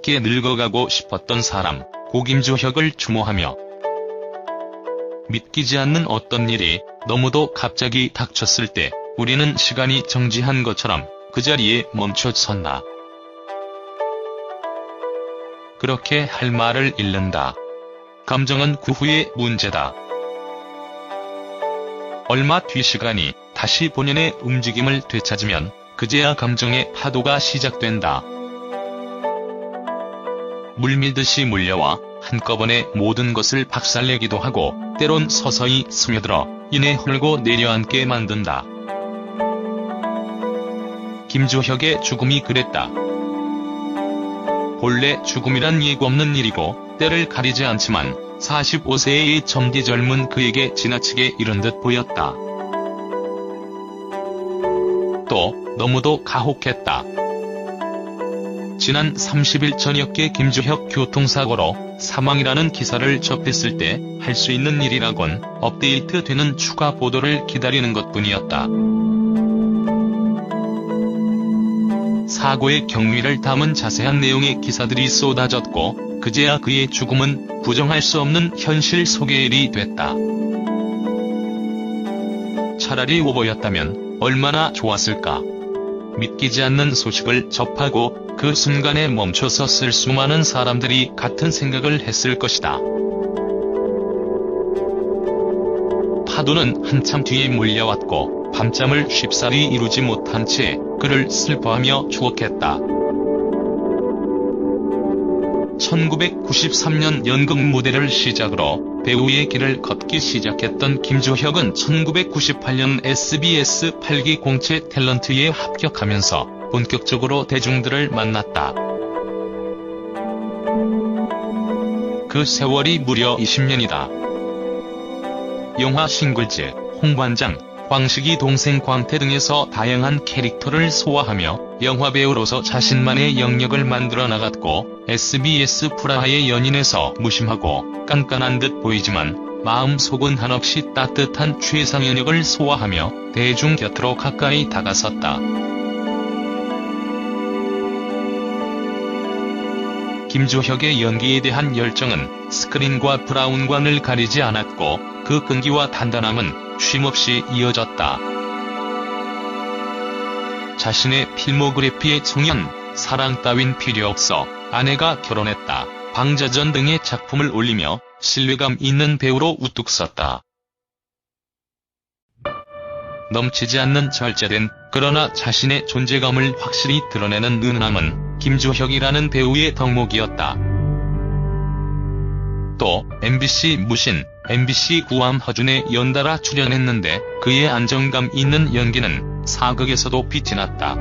함께 늙어가고 싶었던 사람, 고 김주혁을 추모하며 믿기지 않는 어떤 일이 너무도 갑자기 닥쳤을 때 우리는 시간이 정지한 것처럼 그 자리에 멈춰섰나. 그렇게 할 말을 잃는다. 감정은 그 후의 문제다. 얼마 뒤 시간이 다시 본연의 움직임을 되찾으면 그제야 감정의 파도가 시작된다. 물밀듯이 몰려와 한꺼번에 모든 것을 박살내기도 하고 때론 서서히 스며들어 이내 흘고 내려앉게 만든다. 김주혁의 죽음이 그랬다. 본래 죽음이란 예고 없는 일이고 때를 가리지 않지만 45세의 젊디 젊은 그에게 지나치게 이른 듯 보였다. 또 너무도 가혹했다. 지난 30일 저녁에 김주혁 교통사고로 사망이라는 기사를 접했을 때 할 수 있는 일이라곤 업데이트되는 추가 보도를 기다리는 것뿐이었다. 사고의 경위를 담은 자세한 내용의 기사들이 쏟아졌고 그제야 그의 죽음은 부정할 수 없는 현실 소개일이 됐다. 차라리 오보였다면 얼마나 좋았을까. 믿기지 않는 소식을 접하고 그 순간에 멈춰섰을 수많은 사람들이 같은 생각을 했을 것이다. 파도는 한참 뒤에 몰려왔고 밤잠을 쉽사리 이루지 못한 채 그를 슬퍼하며 추억했다. 1993년 연극 무대를 시작으로 배우의 길을 걷기 시작했던 김주혁은 1998년 SBS 8기 공채 탤런트에 합격하면서 본격적으로 대중들을 만났다. 그 세월이 무려 20년이다. 영화 싱글즈, 홍반장, 광식이 동생 광태 등에서 다양한 캐릭터를 소화하며 영화배우로서 자신만의 영역을 만들어 나갔고 SBS 프라하의 연인에서 무심하고 깐깐한 듯 보이지만 마음속은 한없이 따뜻한 최상현역을 소화하며 대중 곁으로 가까이 다가섰다. 김주혁의 연기에 대한 열정은 스크린과 브라운관을 가리지 않았고 그 끈기와 단단함은 쉼없이 이어졌다. 자신의 필모그래피에 청년, 사랑 따윈 필요 없어, 아내가 결혼했다, 방자전 등의 작품을 올리며 신뢰감 있는 배우로 우뚝 섰다. 넘치지 않는 절제된 그러나 자신의 존재감을 확실히 드러내는 은은함은 김주혁이라는 배우의 덕목이었다. 또 MBC 무신, MBC 구암 허준에 연달아 출연했는데 그의 안정감 있는 연기는 사극에서도 빛이 났다.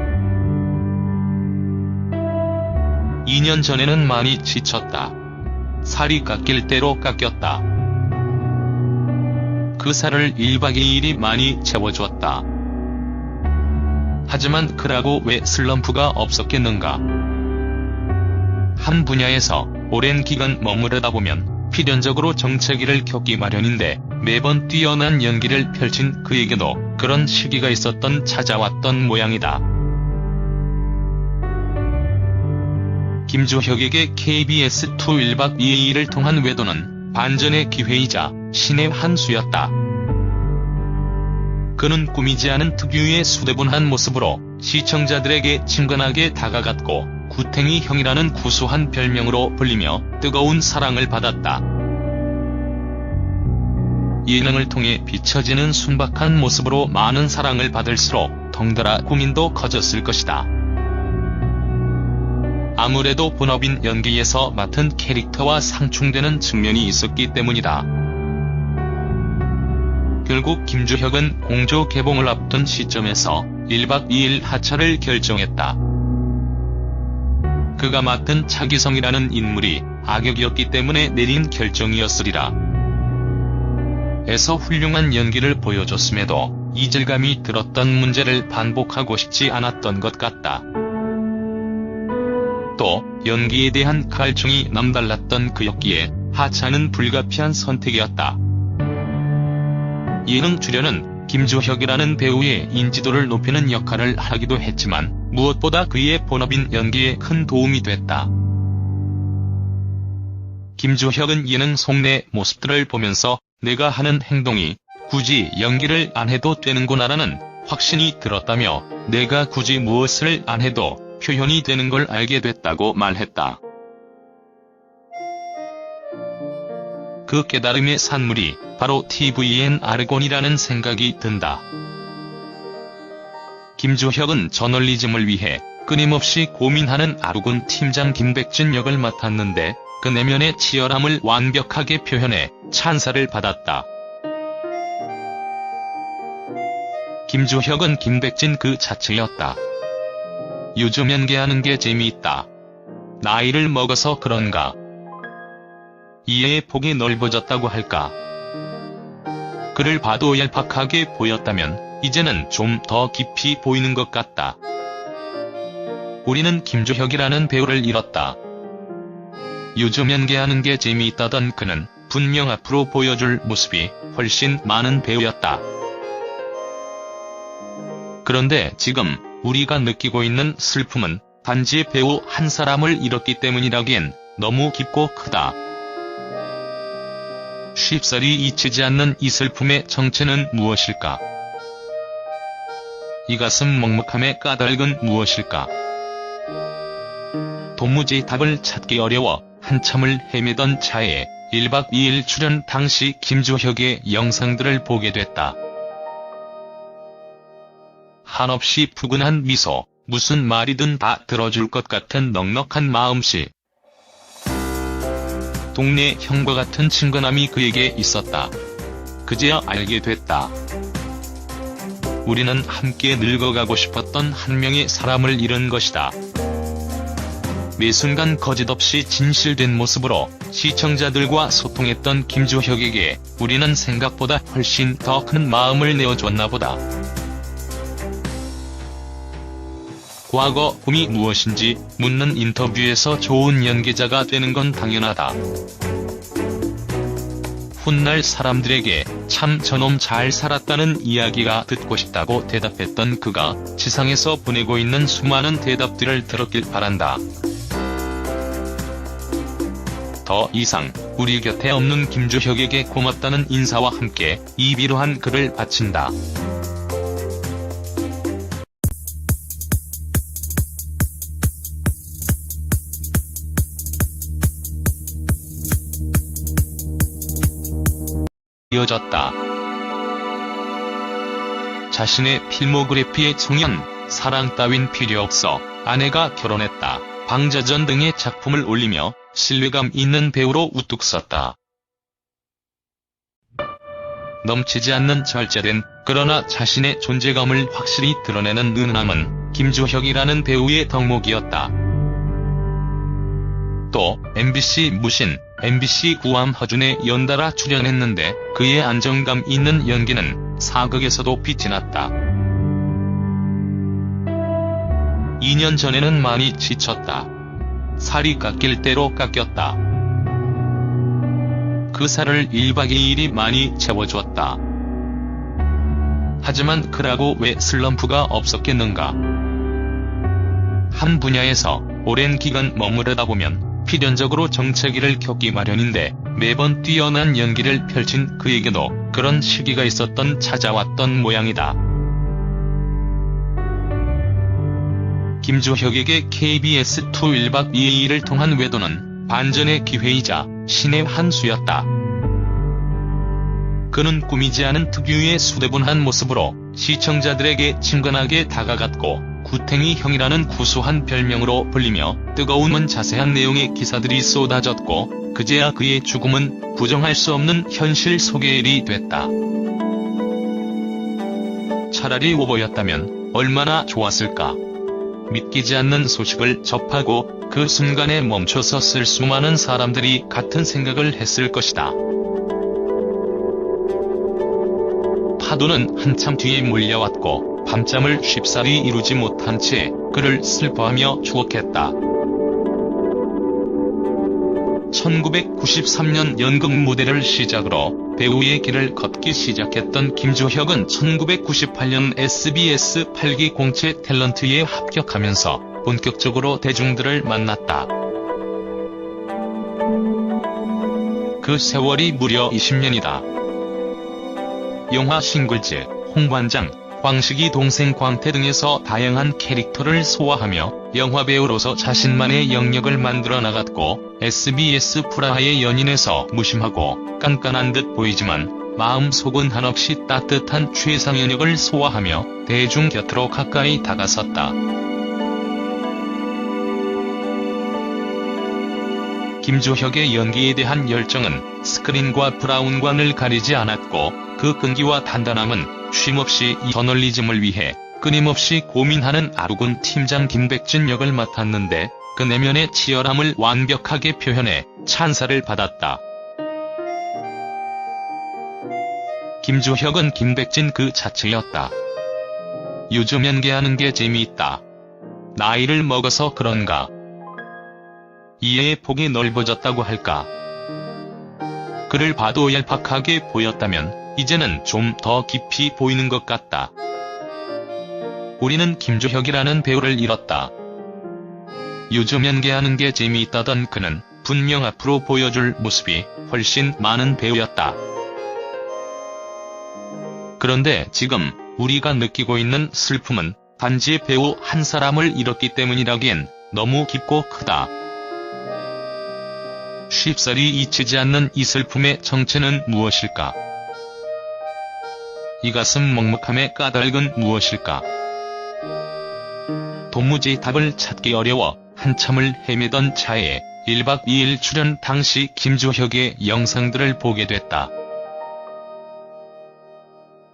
2년 전에는 많이 지쳤다. 살이 깎일 대로 깎였다. 그 살을 1박 2일이 많이 채워줬다. 하지만 그라고 왜 슬럼프가 없었겠는가. 한 분야에서 오랜 기간 머무르다 보면 필연적으로 정체기를 겪기 마련인데 매번 뛰어난 연기를 펼친 그에게도 그런 시기가 찾아왔던 모양이다. 김주혁에게 KBS2 1박 2일을 통한 외도는 반전의 기회이자 신의 한 수였다. 그는 꾸미지 않은 특유의 수대분한 모습으로 시청자들에게 친근하게 다가갔고 구탱이 형이라는 구수한 별명으로 불리며 뜨거운 사랑을 받았다. 예능을 통해 비춰지는 순박한 모습으로 많은 사랑을 받을수록 덩달아 고민도 커졌을 것이다. 아무래도 본업인 연기에서 맡은 캐릭터와 상충되는 측면이 있었기 때문이다. 결국 김주혁은 공조 개봉을 앞둔 시점에서 1박 2일 하차를 결정했다. 그가 맡은 차기성이라는 인물이 악역이었기 때문에 내린 결정이었으리라. 에서 훌륭한 연기를 보여줬음에도 이질감이 들었던 문제를 반복하고 싶지 않았던 것 같다. 또 연기에 대한 갈증이 남달랐던 그였기에 하차는 불가피한 선택이었다. 예능 출연은 김주혁이라는 배우의 인지도를 높이는 역할을 하기도 했지만 무엇보다 그의 본업인 연기에 큰 도움이 됐다. 김주혁은 예능 속내 모습들을 보면서 내가 하는 행동이 굳이 연기를 안 해도 되는구나라는 확신이 들었다며 내가 굳이 무엇을 안 해도 표현이 되는 걸 알게 됐다고 말했다. 그 깨달음의 산물이 바로 tvN 아르곤이라는 생각이 든다. 김주혁은 저널리즘을 위해 끊임없이 고민하는 아르곤 팀장 김백진 역을 맡았는데 그 내면의 치열함을 완벽하게 표현해 찬사를 받았다. 김주혁은 김백진 그 자체였다. 요즘 연기하는 게 재미있다. 나이를 먹어서 그런가. 이해의 폭이 넓어졌다고 할까. 그를 봐도 얄팍하게 보였다면 이제는 좀 더 깊이 보이는 것 같다. 우리는 김주혁이라는 배우를 잃었다. 요즘 연기하는 게 재미있다던 그는 분명 앞으로 보여줄 모습이 훨씬 많은 배우였다. 그런데 지금 우리가 느끼고 있는 슬픔은 단지 배우 한 사람을 잃었기 때문이라기엔 너무 깊고 크다. 쉽사리 잊히지 않는 이 슬픔의 정체는 무엇일까? 이 가슴 먹먹함의 까닭은 무엇일까? 도무지 답을 찾기 어려워 한참을 헤매던 차에 1박 2일 출연 당시 김주혁의 영상들을 보게 됐다. 한없이 푸근한 미소, 무슨 말이든 다 들어줄 것 같은 넉넉한 마음씨. 동네 형과 같은 친근함이 그에게 있었다. 그제야 알게 됐다. 우리는 함께 늙어가고 싶었던 한 명의 사람을 잃은 것이다. 매 순간 거짓없이 진실된 모습으로 시청자들과 소통했던 김주혁에게 우리는 생각보다 훨씬 더 큰 마음을 내어줬나 보다. 과거 꿈이 무엇인지 묻는 인터뷰에서 좋은 연기자가 되는 건 당연하다. 훗날 사람들에게 참 저놈 잘 살았다는 이야기가 듣고 싶다고 대답했던 그가 지상에서 보내고 있는 수많은 대답들을 들었길 바란다. 더 이상 우리 곁에 없는 김주혁에게 고맙다는 인사와 함께 이 비로한 글을 바친다. 이어졌다. 자신의 필모그래피에 청년, 사랑 따윈 필요 없어, 아내가 결혼했다, 방자전 등의 작품을 올리며 신뢰감 있는 배우로 우뚝 섰다. 넘치지 않는 절제된, 그러나 자신의 존재감을 확실히 드러내는 은은함은 김주혁이라는 배우의 덕목이었다. 또 MBC 무신, MBC 구암 허준에 연달아 출연했는데 그의 안정감 있는 연기는 사극에서도 빛이 났다. 2년 전에는 많이 지쳤다. 살이 깎일 대로 깎였다. 그 살을 1박 2일이 많이 채워줬다. 하지만 그라고 왜 슬럼프가 없었겠는가. 한 분야에서 오랜 기간 머무르다 보면 필연적으로 정체기를 겪기 마련인데 매번 뛰어난 연기를 펼친 그에게도 그런 시기가 있었던 찾아왔던 모양이다. 김주혁에게 KBS2 1박 2일을 통한 외도는 반전의 기회이자 신의 한 수였다. 그는 꾸미지 않은 특유의 수대분한 모습으로 시청자들에게 친근하게 다가갔고 구탱이 형이라는 구수한 별명으로 불리며 뜨거운 자세한 내용의 기사들이 쏟아졌고 그제야 그의 죽음은 부정할 수 없는 현실 소개일이 됐다. 차라리 오보였다면 얼마나 좋았을까. 믿기지 않는 소식을 접하고 그 순간에 멈춰섰을 수많은 사람들이 같은 생각을 했을 것이다. 파도는 한참 뒤에 몰려왔고 밤잠을 쉽사리 이루지 못한 채 그를 슬퍼하며 추억했다. 1993년 연극 무대를 시작으로 배우의 길을 걷기 시작했던 김주혁은 1998년 SBS 8기 공채 탤런트에 합격하면서 본격적으로 대중들을 만났다. 그 세월이 무려 20년이다. 영화 싱글즈, 홍관장, 광식이 동생 광태 등에서 다양한 캐릭터를 소화하며 영화배우로서 자신만의 영역을 만들어 나갔고, SBS 프라하의 연인에서 무심하고 깐깐한 듯 보이지만 마음속은 한없이 따뜻한 최상의 역을 소화하며 대중 곁으로 가까이 다가섰다. 김주혁의 연기에 대한 열정은 스크린과 브라운관을 가리지 않았고, 그 끈기와 단단함은 쉼없이 이 저널리즘을 위해 끊임없이 고민하는 아르곤 팀장 김백진 역을 맡았는데, 그 내면의 치열함을 완벽하게 표현해 찬사를 받았다. 김주혁은 김백진 그 자체였다. 요즘 연기하는 게 재미있다. 나이를 먹어서 그런가. 이해의 폭이 넓어졌다고 할까. 그를 봐도 얄팍하게 보였다면 이제는 좀 더 깊이 보이는 것 같다. 우리는 김주혁이라는 배우를 잃었다. 요즘 연기하는 게 재미있다던 그는 분명 앞으로 보여줄 모습이 훨씬 많은 배우였다. 그런데 지금 우리가 느끼고 있는 슬픔은 단지 배우 한 사람을 잃었기 때문이라기엔 너무 깊고 크다. 쉽사리 잊히지 않는 이 슬픔의 정체는 무엇일까? 이 가슴 먹먹함의 까닭은 무엇일까? 도무지 답을 찾기 어려워 한참을 헤매던 차에 1박 2일 출연 당시 김주혁의 영상들을 보게 됐다.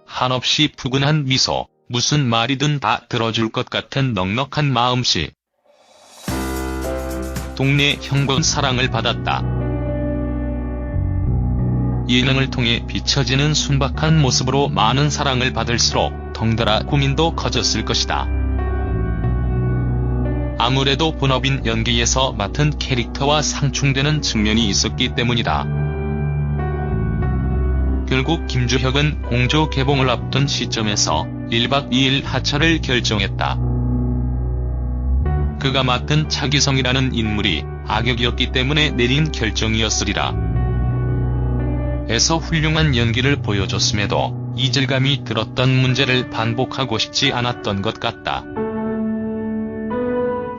한없이 푸근한 미소, 무슨 말이든 다 들어줄 것 같은 넉넉한 마음씨. 동네 형광 사랑을 받았다. 예능을 통해 비춰지는 순박한 모습으로 많은 사랑을 받을수록 덩달아 고민도 커졌을 것이다. 아무래도 본업인 연기에서 맡은 캐릭터와 상충되는 측면이 있었기 때문이다. 결국 김주혁은 공조 개봉을 앞둔 시점에서 1박 2일 하차를 결정했다. 그가 맡은 차기성이라는 인물이 악역이었기 때문에 내린 결정이었으리라. 에서 훌륭한 연기를 보여줬음에도 이질감이 들었던 문제를 반복하고 싶지 않았던 것 같다.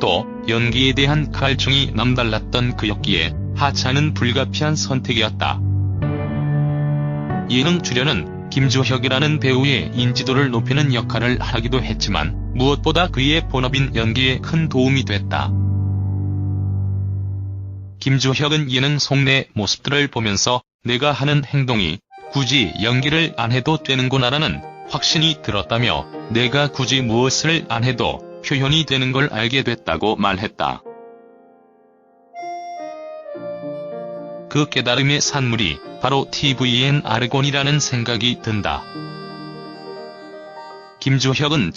또 연기에 대한 갈증이 남달랐던 그였기에 하차는 불가피한 선택이었다. 예능 출연은 김주혁이라는 배우의 인지도를 높이는 역할을 하기도 했지만 무엇보다 그의 본업인 연기에 큰 도움이 됐다. 김주혁은 예능 속내 모습들을 보면서 내가 하는 행동이 굳이 연기를 안 해도 되는구나라는 확신이 들었다며 내가 굳이 무엇을 안 해도 표현이 되는 걸 알게 됐다고 말했다. 그 깨달음의 산물이 바로 TVN 아르곤이라는 생각이 든다. 김주혁은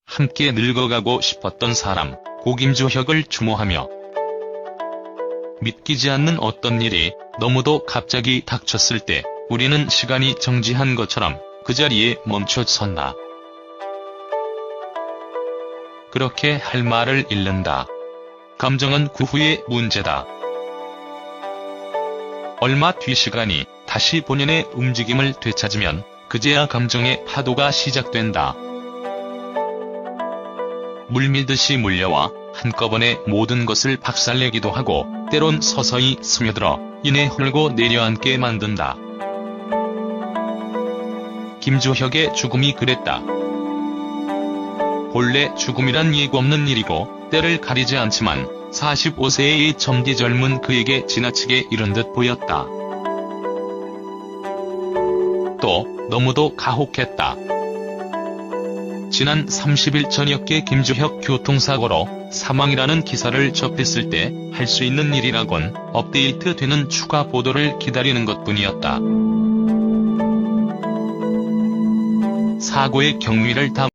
함께 늙어가고 싶었던 사람, 고김주혁을 추모하며 믿기지 않는 어떤 일이 너무도 갑자기 닥쳤을 때 우리는 시간이 정지한 것처럼 그 자리에 멈춰 섰나. 그렇게 할 말을 잃는다. 감정은 그 후의 문제다. 얼마 뒤 시간이 다시 본연의 움직임을 되찾으면 그제야 감정의 파도가 시작된다. 물밀듯이 몰려와 한꺼번에 모든 것을 박살내기도 하고 때론 서서히 스며들어 이내 헐고 내려앉게 만든다. 김주혁의 죽음이 그랬다. 본래 죽음이란 예고 없는 일이고 때를 가리지 않지만 45세의 젊디 젊은 그에게 지나치게 이른 듯 보였다. 또 너무도 가혹했다. 지난 30일 저녁에 김주혁 교통사고로 사망이라는 기사를 접했을 때 할 수 있는 일이라곤 업데이트 되는 추가 보도를 기다리는 것뿐이었다. 사고의 경위를